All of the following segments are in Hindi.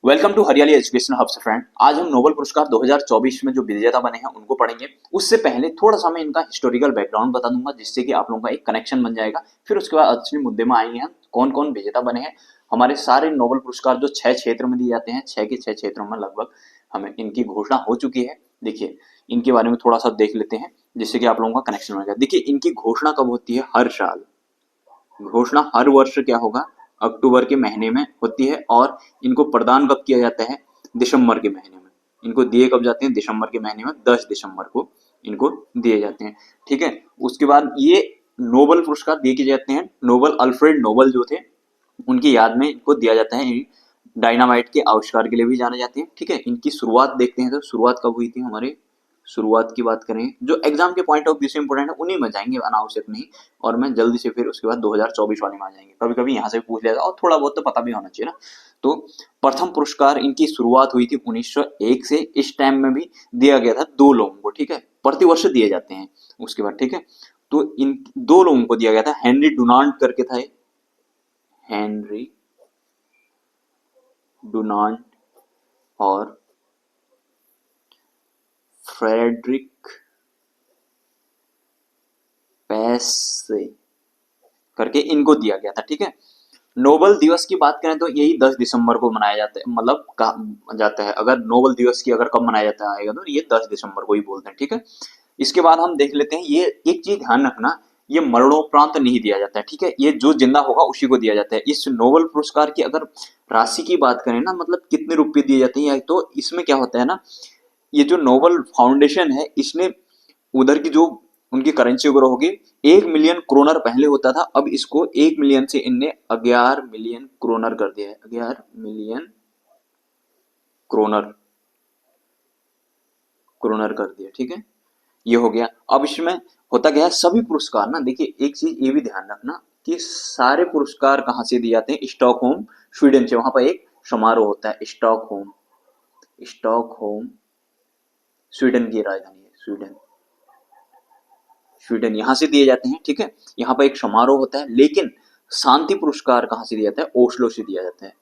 वेलकम टू हरियाली एजुकेशन हब से फ्रेंड। आज हम नोबेल पुरस्कार 2024 में जो विजेता बने हैं उनको पढ़ेंगे। उससे पहले थोड़ा सा मैं इनका हिस्टोरिकल बैकग्राउंड बता दूंगा जिससे कि आप लोगों का एक कनेक्शन बन जाएगा। फिर उसके बाद असली मुद्दे में आएंगे हम कौन कौन विजेता बने हैं। हमारे सारे नोबेल पुरस्कार जो 6 क्षेत्र में दिए जाते हैं, 6 के 6 क्षेत्रों में लगभग हमें इनकी घोषणा हो चुकी है। देखिए इनके बारे में थोड़ा सा देख लेते हैं जिससे कि आप लोगों का कनेक्शन बन जाए। देखिए इनकी घोषणा कब होती है? हर साल। घोषणा हर वर्ष क्या होगा? अक्टूबर के महीने में होती है। और इनको प्रदान कब किया जाता है? दिसंबर के महीने में। इनको दिए कब जाते हैं? दिसंबर के महीने में, 10 दिसंबर को इनको दिए जाते हैं। ठीक है। उसके बाद ये नोबेल पुरस्कार दिए किए जाते हैं नोबेल अल्फ्रेड नोबेल जो थे उनकी याद में इनको दिया जाता है। डायनामाइट के आविष्कार के लिए भी जाने जाते हैं। ठीक है। इनकी शुरुआत देखते हैं तो शुरुआत कब हुई थी हमारे? शुरुआत की बात करें जो एग्जाम के पॉइंट ऑफ व्यू से इंपोर्टेंट है उन्हीं में जाएंगे, अनावश्यक नहीं। और मैं जल्दी से फिर उसके बाद 2024 वाले में आ जाएंगे। कभी कभी यहाँ से भी पूछ लिया और थोड़ा बहुत तो पता भी होना चाहिए ना। तो प्रथम पुरस्कार इनकी शुरुआत हुई थी 1901 से। इस टाइम में भी दिया गया था 2 लोगों को। ठीक है। प्रतिवर्ष दिए जाते हैं उसके बाद। ठीक है। तो इन 2 लोगों को दिया गया था। हेनरी डुनांट करके था, हेनरी डुनांट और फ्रेडरिक पैसे करके इनको दिया गया था। ठीक है। नोबेल दिवस की बात करें तो यही 10 दिसंबर को मनाया जाता है, मतलब कहा जाता है। अगर नोबेल दिवस की अगर कब मनाया जाता है तो ये 10 दिसंबर को ही बोलते हैं। ठीक है। इसके बाद हम देख लेते हैं, ये एक चीज ध्यान रखना, ये मरणोपरांत नहीं दिया जाता है। ठीक है। ये जो जिंदा होगा उसी को दिया जाता है। इस नोबेल पुरस्कार की अगर राशि की बात करें ना, मतलब कितने रुपए दिए जाते हैं, तो इसमें क्या होता है ना, ये जो नोबेल फाउंडेशन है इसने उधर की जो उनकी करेंसी वगैरह होगी, 1 मिलियन क्रोनर पहले होता था, अब इसको 1 मिलियन से इनने 11 मिलियन क्रोनर कर दिया है। 11 मिलियन क्रोनर क्रोनर कर दिया। ठीक है। ये हो गया। अब इसमें होता क्या है, सभी पुरस्कार ना, देखिए एक चीज ये भी ध्यान रखना कि सारे पुरस्कार कहाँ से दिए जाते हैं? स्टॉकहोम स्वीडन से। वहां पर एक समारोह होता है। स्टॉकहोम, स्टॉकहोम स्वीडन की राजधानी है। स्वीडन, स्वीडन यहाँ से दिए जाते हैं। ठीक है। यहाँ पर एक समारोह होता है। लेकिन शांति पुरस्कार कहाँ से दिया जाता है? ओस्लो से दिया जाता है।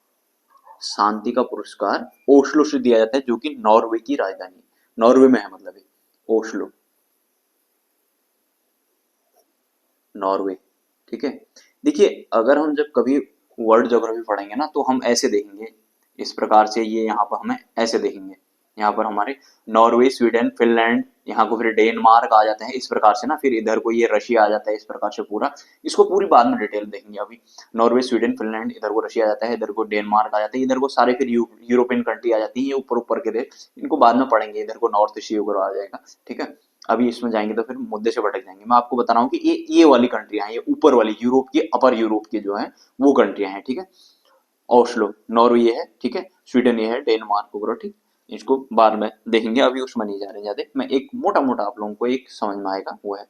शांति का पुरस्कार ओस्लो से दिया जाता है, जो कि नॉर्वे की राजधानी, नॉर्वे में है, मतलब है ओस्लो, नॉर्वे। ठीक है। देखिए अगर हम जब कभी वर्ल्ड ज्योग्राफी पढ़ेंगे ना तो हम ऐसे देखेंगे, इस प्रकार से ये यहाँ पर हमें ऐसे देखेंगे। यहाँ पर हमारे नॉर्वे, स्वीडन, फिनलैंड, यहाँ को फिर डेनमार्क आ जाते हैं इस प्रकार से ना। फिर इधर को ये रशिया आ जाता है इस प्रकार से पूरा। इसको पूरी बाद में डिटेल देखेंगे। अभी नॉर्वे, स्वीडन, फिनलैंड, इधर को रशिया आ जाता है, इधर को डेनमार्क आ जाता है, इधर को सारे फिर यूरोपियन कंट्री आ जाती है। ये ऊपर ऊपर के थे, इनको बाद में पढ़ेंगे। इधर को नॉर्थ सी वगैरह आ जाएगा। ठीक है। अभी इसमें जाएंगे तो फिर मुद्दे से भटक जाएंगे। मैं आपको बता रहा हूँ कि ये वाली कंट्रियां हैं, ये ऊपर वाली यूरोप की, अपर यूरोप की जो है वो कंट्रियां हैं। ठीक है। ओस्लो नॉर्वे ये है। ठीक है। स्वीडन ये है, डेनमार्क वगैरह। ठीक। इसको बाद में देखेंगे, अभी उसमें नहीं जा रहे ज्यादा। मैं एक मोटा मोटा आप लोगों को एक समझ में आएगा वो है।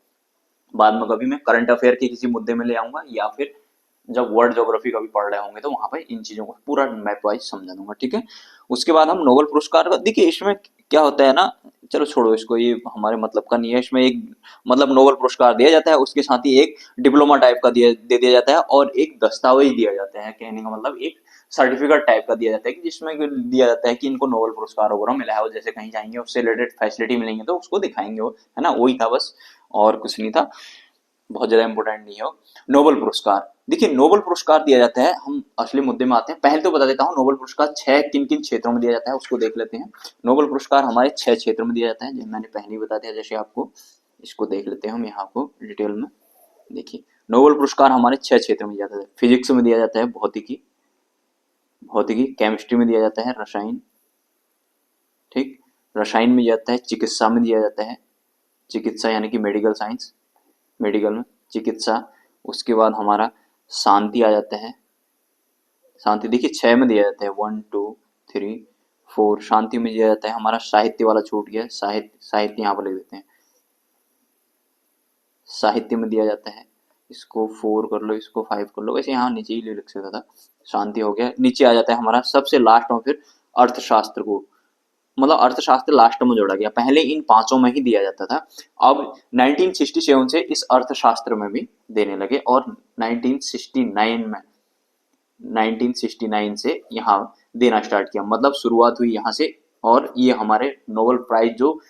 बाद में कभी मैं करंट अफेयर के किसी मुद्दे में ले आऊंगा, या फिर जब वर्ल्ड ज्योग्राफी कभी पढ़ रहे होंगे तो वहां पर इन चीजों को पूरा मैप वाइज समझा दूंगा। ठीक है। उसके बाद हम नोबेल पुरस्कार का, देखिए इसमें क्या होता है ना, चलो छोड़ो इसको, ये हमारे मतलब का नहीं है। इसमें एक मतलब नोबेल पुरस्कार दिया जाता है, उसके साथ ही एक डिप्लोमा टाइप का दे दिया जाता है, और एक दस्तावेज दिया जाता है। कहने का मतलब एक सर्टिफिकेट टाइप का दिया जाता है कि जिसमें दिया जाता है कि इनको नोबेल पुरस्कार वगैरह मिला है, और जैसे कहीं जाएंगे उससे रिलेटेड फैसिलिटी मिलेंगे तो उसको दिखाएंगे वो, है ना। वही था बस, और कुछ नहीं था, बहुत ज्यादा इंपॉर्टेंट नहीं हो। नोबेल पुरस्कार, देखिए नोबेल पुरस्कार दिया जाता है, हम असली मुद्दे में आते हैं। पहले तो बता देता हूँ नोबेल पुरस्कार 6 किन किन क्षेत्रों में दिया जाता है उसको देख लेते हैं। नोबेल पुरस्कार हमारे 6 क्षेत्रों में दिया जाता है, जो मैंने पहले ही बता दिया। जैसे आपको इसको देख लेते हैं हम यहाँ को डिटेल में। देखिए नोबेल पुरस्कार हमारे 6 क्षेत्रों में दिया जाता है। फिजिक्स में दिया जाता है, भौतिकी, भौतिकी, केमिस्ट्री में दिया जाता है, रसायन, ठीक, रसायन में दिया जाता है, चिकित्सा में दिया जाता है, चिकित्सा यानी कि मेडिकल साइंस, मेडिकल में चिकित्सा। उसके बाद हमारा शांति आ जाता है। शांति देखिए 6 में दिया जाता है, 1 2 3 4। शांति में दिया जाता है हमारा, साहित्य वाला छूट गया, साहित्य, साहित्य यहाँ पर लिख देते हैं, साहित्य में दिया जाता है। इसको 4 कर लो, इसको 5 कर लो, वैसे यहाँ नीचे ही लिख सकता था। शांति हो गया। नीचे आ जाता है हमारा सबसे लास्ट में फिर अर्थशास्त्र को, मतलब अर्थशास्त्र लास्ट में जोड़ा गया। पहले इन पांचों में ही दिया जाता था, अब 1967 से इस अर्थशास्त्र में भी देने लगे, और 1969 में, 1969 से यहाँ देना स्टार्ट किया, मतलब शुरुआत हुई यहाँ से। और ये हमारे नोबेल प्राइज जो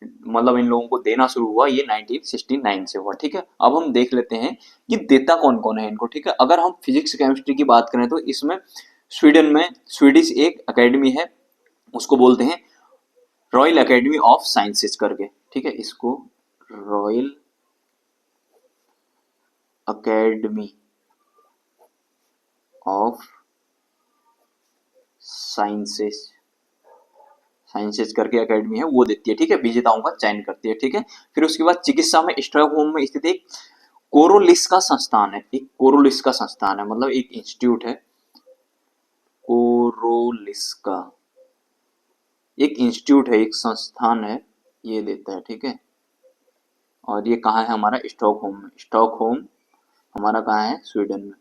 मतलब इन लोगों को देना शुरू हुआ ये 1969 से हुआ, ठीक है। अब हम देख लेते हैं कि देता कौन कौन है इनको, ठीक है। अगर हम फिजिक्स केमिस्ट्री की बात करें तो इसमें स्वीडन में स्वीडिश एक एकेडमी है, उसको बोलते हैं रॉयल एकेडमी ऑफ साइंसेस करके, ठीक है। इसको royal academy of sciences sciences करके एकेडमी है, वो देती है, ठीक है, विजेताओं का चयन करती है, ठीक है। फिर उसके बाद चिकित्सा में स्टॉकहोम में स्थित एक कोरोलिस्का संस्थान है, एक कोरोलिस्का संस्थान है, मतलब एक इंस्टीट्यूट है कोरोलिस्का, एक इंस्टीट्यूट है, एक संस्थान है, ये देता है, ठीक है। और ये कहाँ है हमारा, स्टॉकहोम में। स्टॉकहोम हमारा कहाँ है, स्वीडन में,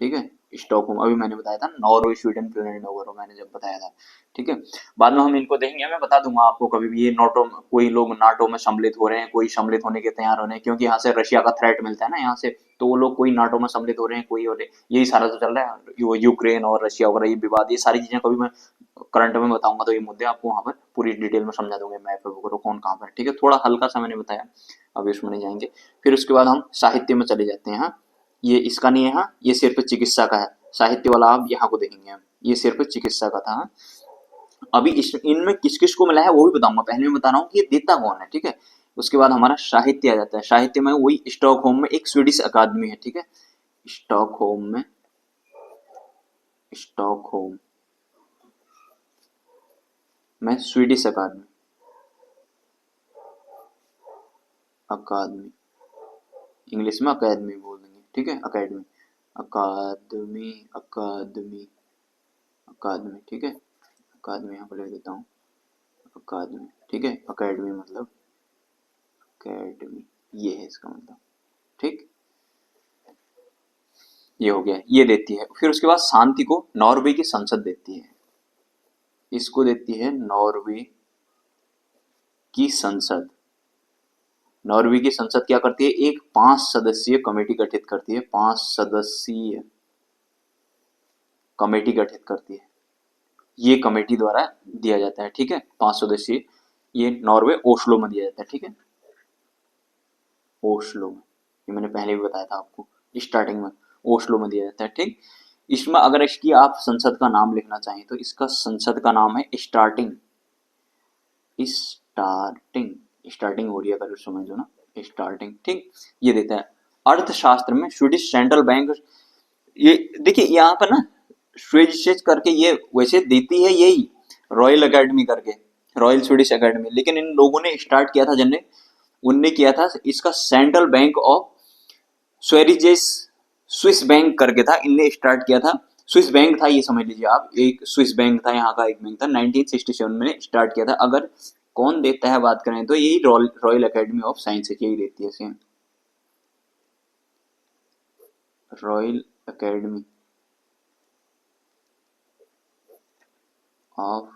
ठीक है। स्टॉकहोम अभी मैंने बताया था, नॉर्वे स्वीडन फिनलैंड नोवेरो मैंने जब बताया था, ठीक है। बाद में हम इनको देखेंगे, मैं बता दूंगा आपको कभी भी ये नाटो, कोई लोग नाटो में सम्मिलित हो रहे हैं, कोई सम्मिलित होने के तैयार हो रहे हैं, क्योंकि यहाँ से रशिया का थ्रेट मिलता है ना यहाँ से, तो वो लोग कोई नाटो में सम्मिलित हो रहे हैं, कोई हो रहे, यही सारा तो चल रहा है, वो यूक्रेन और रशिया वगैरह ये विवाद, ये सारी चीजें कभी मैं करंट में बताऊंगा तो ये मुद्दे आपको वहां पर पूरी डिटेल में समझा दूंगे, मैप वगैरह कौन कहाँ पर, ठीक है। थोड़ा हल्का सा मैंने बताया, अभी उसमें नहीं जाएंगे। फिर उसके बाद हम साहित्य में चले जाते हैं। हाँ, ये इसका नहीं है, हाँ, ये सिर्फ चिकित्सा का है, साहित्य वाला आप यहाँ को देखेंगे हम, ये सिर्फ चिकित्सा का था। अभी इनमें किस किस को मिला है वो भी बताऊंगा, पहले मैं बता रहा हूँ कि ये देता कौन है, ठीक है। उसके बाद हमारा साहित्य आ जाता है, साहित्य में वही स्टॉकहोम में एक स्वीडिश अकादमी है, ठीक है। स्टॉकहोम में, स्टॉकहोम में स्वीडिश अकादमी, अकादमी इंग्लिश में अकादमी बोल देंगे, ठीक है, अकादमी, अकादमी, अकादमी, अकादमी, ठीक है। अकादमी यहाँ पर लिख देता हूँ, अकादमी, ठीक है। अकेडमी मतलब अकेडमी, ये है इसका मतलब, ठीक, ये हो गया, ये देती है। फिर उसके बाद शांति को नॉर्वे की संसद देती है, इसको देती है नॉर्वे की संसद। नॉर्वे की संसद क्या करती है, एक 5 सदस्यीय कमेटी गठित करती है, 5 सदस्यीय कमेटी गठित करती है, ये कमेटी द्वारा दिया जाता है, ठीक है, 5 सदस्यीय। ये नॉर्वे ओस्लो में दिया जाता है, ठीक है, ओस्लो में, ये मैंने पहले भी बताया था आपको स्टार्टिंग में, ओस्लो में दिया जाता है, ठीक। इसमें अगर इसकी आप संसद का नाम लिखना चाहें तो इसका संसद का नाम है स्टार्टिंग, स्टार्टिंग, स्टार्टिंग हो रही है अगर समझो ना, स्टार्टिंग, ठीक, ये देता है। अर्थशास्त्र में स्वीडिश सेंट्रल बैंक, ये देखिए यहाँ पर ना स्वीडिश करके ये वैसे देती है यही रॉयल एकेडमी करके, रॉयल स्वीडिश एकेडमी, लेकिन इन लोगों ने स्टार्ट किया था, जिनने उनने किया था इसका central bank of Sveriges, Swiss bank करके था, इनने स्टार्ट किया था, स्विस बैंक था ये समझ लीजिए आप, एक स्विस बैंक था, यहाँ का एक बैंक था, 1967 में स्टार्ट किया था। अगर कौन देता है बात करें तो यही रॉयल एकेडमी ऑफ साइंस यही देती है same, royal academy of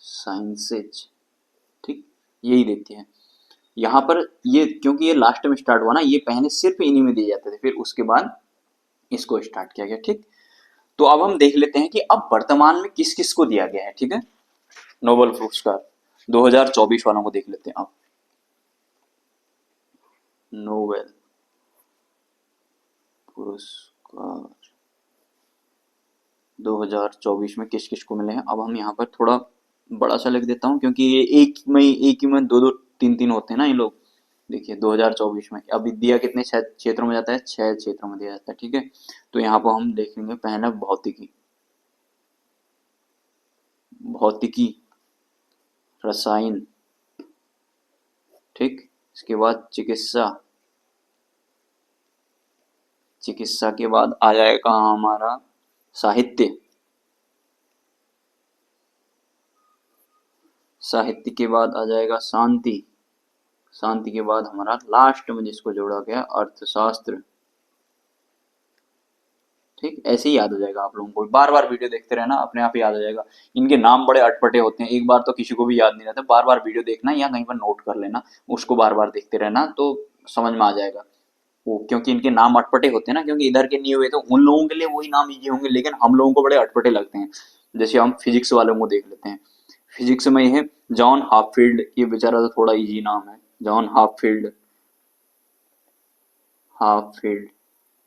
sciences, ठीक, यही देती है। यहाँ पर ये क्योंकि ये लास्ट में स्टार्ट हुआ ना, ये पहले सिर्फ इन्हीं में दिए जाते थे, फिर उसके बाद इसको स्टार्ट किया गया, ठीक। तो अब हम देख लेते हैं कि अब वर्तमान में किस किस को दिया गया है, ठीक है, नोबेल पुरस्कार 2024 वालों को देख लेते हैं अब। नोबेल पुरस्कार 2024 में किस किस को मिले हैं, अब हम यहाँ पर थोड़ा बड़ा सा लिख देता हूँ, क्योंकि ये एक ही में दो दो तीन तीन होते हैं ना ये लोग। देखिए 2024 में अभी दिया कितने क्षेत्रों में जाता है, 6 क्षेत्रों में दिया जाता है, ठीक है। तो यहाँ पर हम देखेंगे पहला भौतिकी, भौतिकी, रसायन, ठीक, इसके बाद चिकित्सा, चिकित्सा के बाद आ जाएगा हमारा साहित्य, साहित्य के बाद आ जाएगा शांति, शांति के बाद हमारा लास्ट में जिसको जोड़ा गया अर्थशास्त्र, ठीक, ऐसे ही याद हो जाएगा आप लोगों को, बार बार वीडियो देखते रहना, अपने आप याद हो जाएगा। इनके नाम बड़े अटपटे होते हैं, एक बार तो किसी को भी याद नहीं रहता, बार बार वीडियो देखना या कहीं पर नोट कर लेना, उसको बार बार देखते रहना तो समझ में आ जाएगा। वो क्योंकि इनके नाम अटपटे होते हैं ना, क्योंकि इधर के नहीं हुए तो उन लोगों के लिए वही नाम इजी होंगे, लेकिन हम लोगों को बड़े अटपटे लगते हैं। जैसे हम फिजिक्स वालों को देख लेते हैं, फिजिक्स में ये है जॉन हाफील्ड, ये बेचारा तो थोड़ा इजी नाम है, जॉन हाफील्ड, हाफील्ड,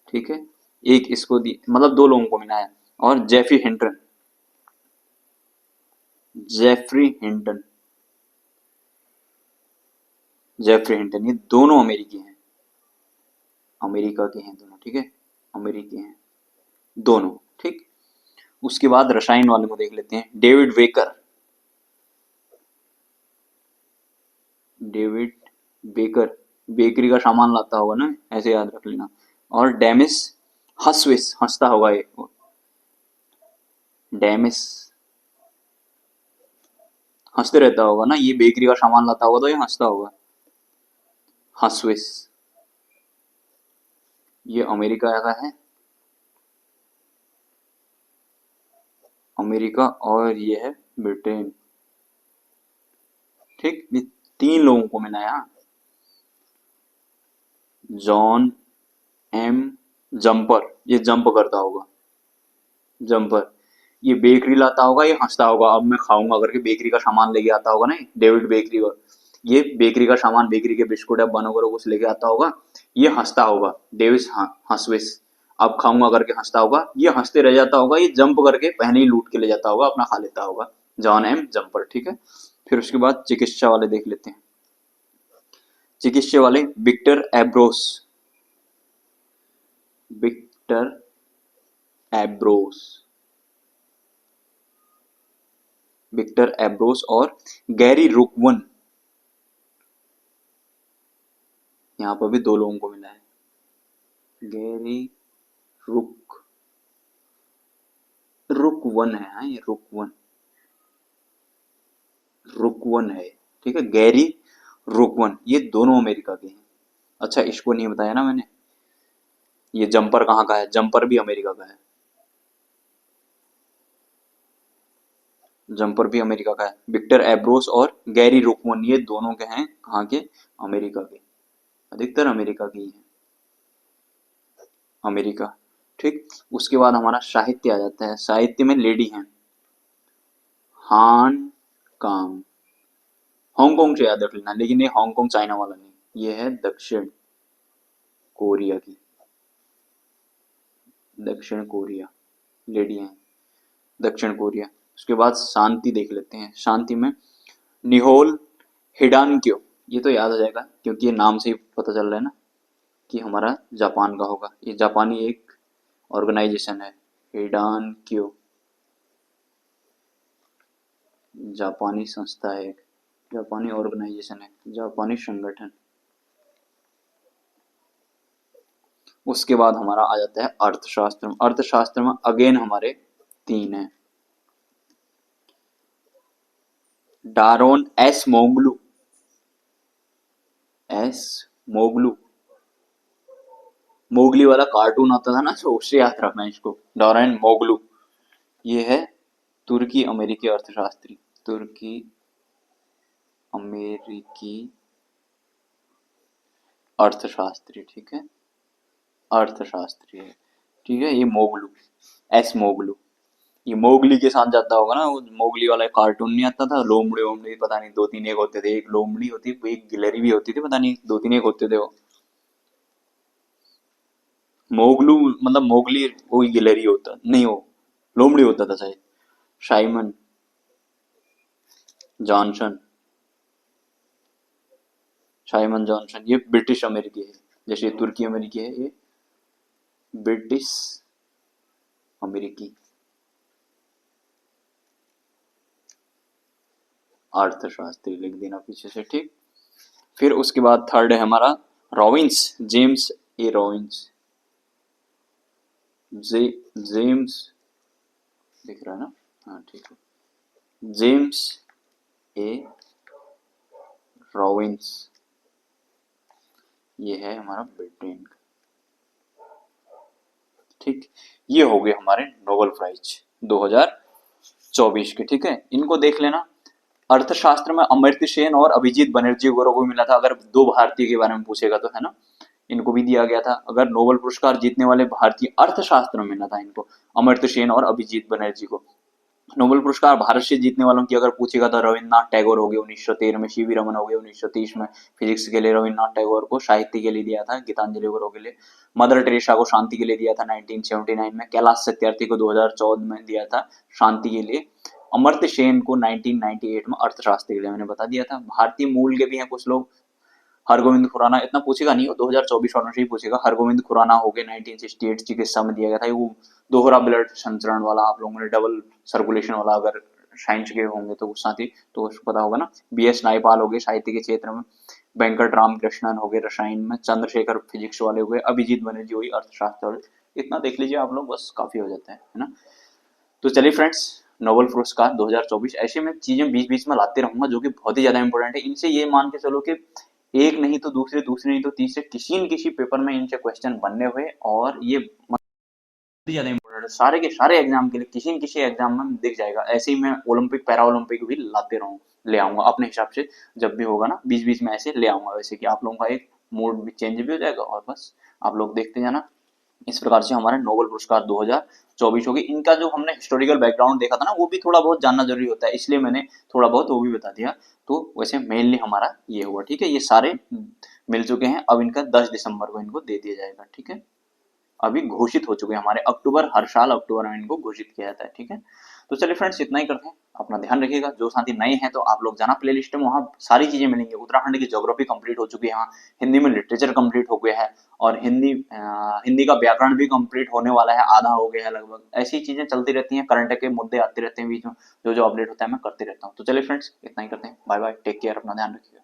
ठीक है। एक इसको दी, मतलब दो लोगों को मिला है। और Geoff Hinton, Geoffrey Hinton, Geoffrey Hinton, ये दोनों अमेरिकी हैं, अमेरिका के हैं दोनों, ठीक है, अमेरिकी हैं दोनों, ठीक। उसके बाद रसायन वाले को देख लेते हैं, David waker, David baker, bakery का सामान लाता होगा ना, ऐसे याद रख लेना। और डेमिस हसविस, हंसता होगा ये, डेमिस हंसते रहता होगा ना, ये बेकरी का सामान लाता होगा तो ये हंसता होगा, हसविस, ये अमेरिका का है, अमेरिका, और ये है ब्रिटेन, ठीक। ये तीन लोगों को मिला है। जॉन एम जंपर, ये जंप करता होगा, जंपर, ये बेकरी लाता होगा, ये हंसता होगा, अब मैं खाऊंगा करके बेकरी का सामान लेके आता होगा ना, डेविड बेकरी का, ये बेकरी का सामान, बेकरी के बिस्कुट या बन वगैरह कुछ लेके आता होगा, ये हंसता होगा, डेविस हंसविस, अब खाऊंगा करके हंसता होगा, ये हंसते रह जाता होगा, ये जंप करके पहले ही लूट के ले जाता होगा, अपना खा लेता होगा, जॉन एम जंपर, ठीक है। फिर उसके बाद चिकित्सा वाले देख लेते हैं, चिकित्सा वाले विक्टर एब्रोस, विक्टर एब्रोस, विक्टर एब्रोस और गैरी रुकवन, यहाँ पर भी दो लोगों को मिला है, गैरी रुक, रुकवन है, हाँ ये रुकवन, रुकवन है, ठीक है, गैरी रुकवन, ये दोनों अमेरिका के हैं। अच्छा इसको नहीं बताया ना मैंने, ये जंपर कहाँ का है, जंपर भी अमेरिका का है, जंपर भी अमेरिका का है, विक्टर एब्रोस और गैरी रुकवन, ये दोनों के हैं, कहाँ के, अमेरिका के, अधिकतर अमेरिका के ही हैं, अमेरिका, ठीक। उसके बाद हमारा साहित्य आ जाता है, साहित्य में लेडी हैं, हान कांग, हांगकांग से याद रख लेना, लेकिन ये हांगकांग चाइना वाला नहीं, ये है दक्षिण कोरिया की, दक्षिण कोरिया, लेडी हैं, दक्षिण कोरिया। उसके बाद शांति देख लेते हैं, शांति में निहोल हिडानक्यो, ये तो याद आ जाएगा क्योंकि ये नाम से ही पता चल रहा है ना कि हमारा जापान का होगा, ये जापानी एक ऑर्गेनाइजेशन है, हिडानक्यो, जापानी संस्था है, एक जापानी ऑर्गेनाइजेशन है, जापानी संगठन। उसके बाद हमारा आ जाता है अर्थशास्त्र, अर्थशास्त्र में अगेन हमारे तीन हैं, डारोन एस मोगलू, एस मोगलू, मोगली वाला कार्टून आता था ना, तो उससे याद रखना इसको, डोरेन मोगलू, ये है तुर्की अमेरिकी अर्थशास्त्री, तुर्की अमेरिकी अर्थशास्त्री, ठीक है, अर्थशास्त्री है, ठीक है, ये मोगलू, एस मोगलू, ये मोगली के साथ जाता होगा ना, वो मोगली वाला कार्टून नहीं आता था, लोमड़ी वोमड़ी पता नहीं दो तीन एक होते थे, एक लोमड़ी होती, एक गिलहरी भी होती थी, पता नहीं दो तीन एक होते थे वो, मोगलू मतलब मोगली वही गिलहरी होता नहीं, वो लोमड़ी होता था शायद, साइमन जॉनसन, साइमन जॉनसन, ये ब्रिटिश अमेरिकी है, जैसे तुर्की अमेरिकी है, ये ब्रिटिश अमेरिकी अर्थशास्त्री लिख देना पीछे से, ठीक। फिर उसके बाद थर्ड है हमारा रॉबिन्स, जेम्स ए रॉबिन्स, जेम्स दिख रहा है ना, हाँ ठीक है, जेम्स ए रॉबिन्स, ये है हमारा ब्रिटेन का, ठीक। ये हो गए हमारे नोबेल प्राइज 2024 के, ठीक है, इनको देख लेना। अर्थशास्त्र में अमर्त्य सेन और अभिजीत बनर्जी वगैरह को मिला था, अगर दो भारतीय के बारे में पूछेगा तो, है ना। इनको भी दिया गया था। अगर नोबेल पुरस्कार जीतने वाले भारतीय अर्थशास्त्र में मिला था इनको, अमर्त्य सेन और अभिजीत बनर्जी को। नोबेल पुरस्कार भारत से जीतने वालों की अगर पूछेगा तो रविन्द्रनाथ टैगोर हो गए 1913 में, सीवी रमन हो गए 1930 में फिजिक्स के लिए रविन्द्रनाथ टैगोर को, साहित्य के लिए दिया था गीतांजलि गुरु के लिए, मदर टेरेसा को शांति के लिए दिया था 1979 में, कैलाश सत्यार्थी को 2014 में दिया था शांति के लिए, अमर्त्य सेन को 1998 में अर्थशास्त्र के लिए, मैंने बता दिया था। भारतीय मूल के भी हैं कुछ लोग, हरगोविंद खुराना, इतना पूछेगा नहीं, 2024 वालों से ही पूछेगा। हरगोविंद खुराना हो गए, 1968 चिकित्सा में दिया गया था, वो दोहरा ब्लड संचरण वाला, आप लोगों ने डबल सर्कुलेशन वाला अगर साइंस के होंगे तो साथ ही तो उसको पता होगा ना। BS नायपाल हो गए साहित्य के क्षेत्र में, वेंकट राम कृष्णन हो गए रसायन में, चंद्रशेखर फिजिक्स वाले हो गए, अभिजीत बनर्जी हुई अर्थशास्त्र वाले। इतना देख लीजिए आप लोग, बस काफी हो जाता है ना। तो चलिए फ्रेंड्स, नोबेल पुरस्कार 2024 ऐसे मैं चीजें बीच बीच में लाते रहूंगा जो कि बहुत ही ज्यादा इंपॉर्टेंट है। इनसे ये मान के चलो कि एक नहीं तो दूसरे, दूसरे नहीं तो तीसरे, किसी न किसी पेपर में इनसे क्वेश्चन बनने हुए, और ये बहुत ही ज्यादा इंपॉर्टेंट है सारे के सारे एग्जाम के लिए, किसी न किसी एग्जाम में दिख जाएगा। ऐसे ही मैं ओलंपिक पैरा ओलंपिक भी लाते रहूँ, ले आऊंगा अपने हिसाब से, जब भी होगा ना बीच बीच में ऐसे ले आऊंगा, वैसे कि आप लोगों का एक मूड भी चेंज भी हो जाएगा, और बस आप लोग देखते जाना। इस प्रकार से हमारे नोबेल पुरस्कार 2024 होगी। इनका जो हमने हिस्टोरिकल बैकग्राउंड देखा था ना, वो भी थोड़ा बहुत जानना जरूरी होता है, इसलिए मैंने थोड़ा बहुत वो भी बता दिया। तो वैसे मेनली हमारा ये हुआ, ठीक है, ये सारे मिल चुके हैं। अब इनका 10 दिसंबर को इनको दे दिया जाएगा, ठीक है। अभी घोषित हो चुके हैं हमारे, अक्टूबर, हर साल अक्टूबर में इनको घोषित किया जाता है, ठीक है। तो चलिए फ्रेंड्स, इतना ही करते हैं, अपना ध्यान रखिएगा। जो साथी नए हैं तो आप लोग जाना प्ले लिस्ट में, वहाँ सारी चीजें मिलेंगी। उत्तराखंड की ज्योग्राफी कंप्लीट हो चुकी है यहाँ, हिंदी में लिटरेचर कंप्लीट हो गया है, और हिंदी का व्याकरण भी कंप्लीट होने वाला है, आधा हो गया है लगभग। ऐसी चीजें चलती रहती हैं, करंट के मुद्दे आते रहते हैं बीच में, जो जो अपडेट होता है मैं करते रहता हूँ। तो चलिए फ्रेंड्स, इतना ही करते हैं, बाय बाय, टेक केयर, अपना ध्यान रखिएगा।